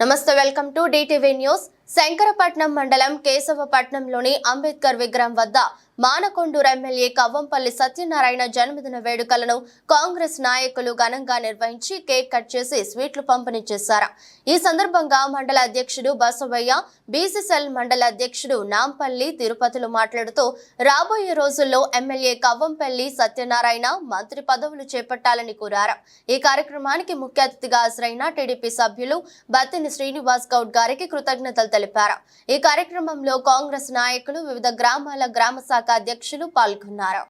నమస్తే welcome to DTV news. Shankarapatnam మండలం కేశవపట్నంలోని అంబేద్కర్ విగ్రహం వద్ద మానకొండూరు ఎమ్మెల్యే కవ్వంపల్లి సత్యనారాయణ జన్మదిన వేడుకలను కాంగ్రెస్ నాయకులు ఘనంగా నిర్వహించి కేక్ కట్ చేసి స్వీట్లు పంపిణీ చేశారు. ఈ సందర్భంగా మండల అధ్యక్షుడు బసవయ్య, బీసీసీఎల్ మండల అధ్యక్షుడు నాంపల్లి తిరుపతిలు మాట్లాడుతూ రాబోయే రోజుల్లో ఎమ్మెల్యే కవ్వంపల్లి సత్యనారాయణ మంత్రి పదవులు చేపట్టాలని కోరారు. ఈ కార్యక్రమానికి ముఖ్య అతిథిగా హాజరైన టీడీపీ సభ్యులు బత్తిని శ్రీనివాస్ గౌడ్ గారికి కృతజ్ఞతలు తెలిపారు. ఈ కార్యక్రమంలో కాంగ్రెస్ నాయకులు, వివిధ గ్రామాల గ్రామ శాఖ అధ్యక్షులు పాల్గొన్నారు.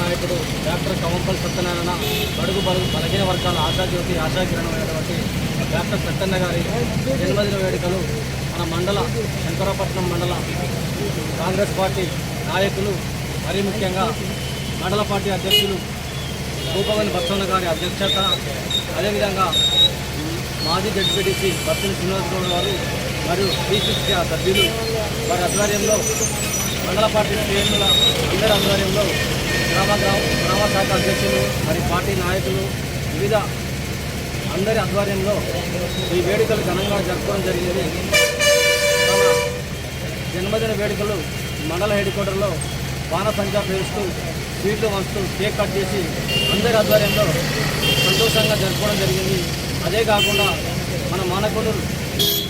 నాయకుడు డాక్టర్ కవ్వంపల్లి సత్యనారాయణ బడుగు బలహీన వర్గాల ఆశాజ్యోతి ఆశాకిరణమైనటువంటి డాక్టర్ సత్యన్న గారి జన్మదిన వేడుకలు మన మండల శంకరపట్నం మండల కాంగ్రెస్ పార్టీ నాయకులు, మరీ ముఖ్యంగా మండల పార్టీ అధ్యక్షులు రూపవల్లి బసవన్న గారి అధ్యక్షత, అదేవిధంగా మాజీ జడ్పీటీసీ బత్తిని శ్రీనివాస్ గౌడ్ గారు మరియు బీసీసీ సభ్యులు వారి ఆధ్వర్యంలో, మండల పార్టీ శ్రేణుల అందరి ఆధ్వర్యంలో, గ్రామ శాఖ అధ్యక్షులు మరి పార్టీ నాయకులు వివిధ అందరి ఆధ్వర్యంలో ఈ వేడుకలు ఘనంగా జరుపుకోవడం జరిగింది. మన జన్మదిన వేడుకలు మండల హెడ్ క్వార్టర్లో బాణసంచా పేరుస్తూ స్వీట్లు వంచుతూ కేక్ కట్ చేసి అందరి ఆధ్వర్యంలో సంతోషంగా జరుపుకోవడం జరిగింది. అదే కాకుండా మన మానకొండూరు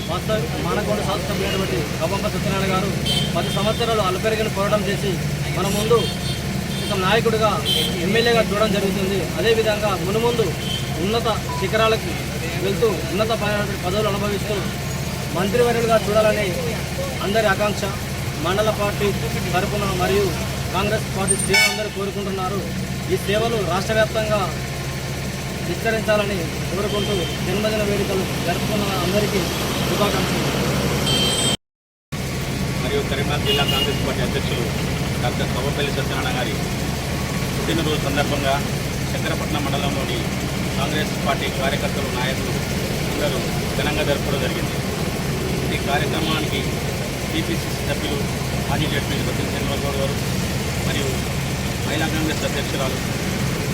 శాసనసభ్యులైనటువంటి కవ్వంపల్లి సత్యనారాయణ గారు 10 సంవత్సరాలు అల్పెరిగిన పోరాటం చేసి మన ముందు ఒక నాయకుడిగా ఎమ్మెల్యేగా చూడడం జరుగుతుంది. అదేవిధంగా మునుముందు ఉన్నత శిఖరాలకు వెళ్తూ ఉన్నత పదవులు అనుభవిస్తూ మంత్రివర్యులుగా చూడాలని అందరి ఆకాంక్ష. మండల పార్టీ తరఫున మరియు కాంగ్రెస్ పార్టీ శ్రేణులందరూ కోరుకుంటున్నారు. ఈ సేవలు రాష్ట్ర వ్యాప్తంగా విస్తరించాలని కోరుకుంటూ జన్మదిన వేడుకలు జరుపుకున్న అందరికీ శుభాకాంక్షలు. మరియు కరీంనగర్ జిల్లా కాంగ్రెస్ పార్టీ అధ్యక్షులు డాక్టర్ కవ్వంపల్లి సత్యనారాయణ గారి పుట్టినరోజు సందర్భంగా శంకరపట్నం మండలంలోని కాంగ్రెస్ పార్టీ కార్యకర్తలు, నాయకులు అందరూ ఘనంగా జరుపుకోవడం జరిగింది. ఈ కార్యక్రమానికి టీపీసీసీ సభ్యులు మాజీ జడ్పీ బత్తిని శ్రీనివాస్ గౌడ్ గారు మరియు మహిళా కాంగ్రెస్ అధ్యక్షురాలు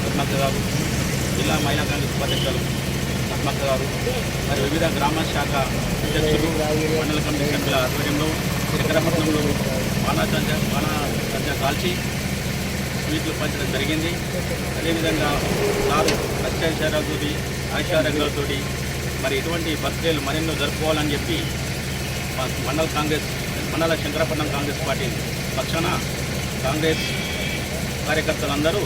పద్మక్క గారు, జిల్లా మహిళా కాంగ్రెస్ ఉపాధ్యక్షులు పద్మక్క గారు మరియు వివిధ గ్రామ శాఖ అధ్యక్షులు, మండల కమిటీ సభ్యుల ఆధ్వర్యంలో శంకరపట్నంలో బాణసంచా కాల్చి స్వీట్లు పంచడం జరిగింది. అదేవిధంగా సారు అత్యాచారాలతో, ఆశారంగాలతో మరి ఇటువంటి బర్త్డేలు మరెన్నో జరుపుకోవాలని చెప్పి మండల శంకరపట్నం కాంగ్రెస్ పార్టీ పక్షాన కాంగ్రెస్ కార్యకర్తలందరూ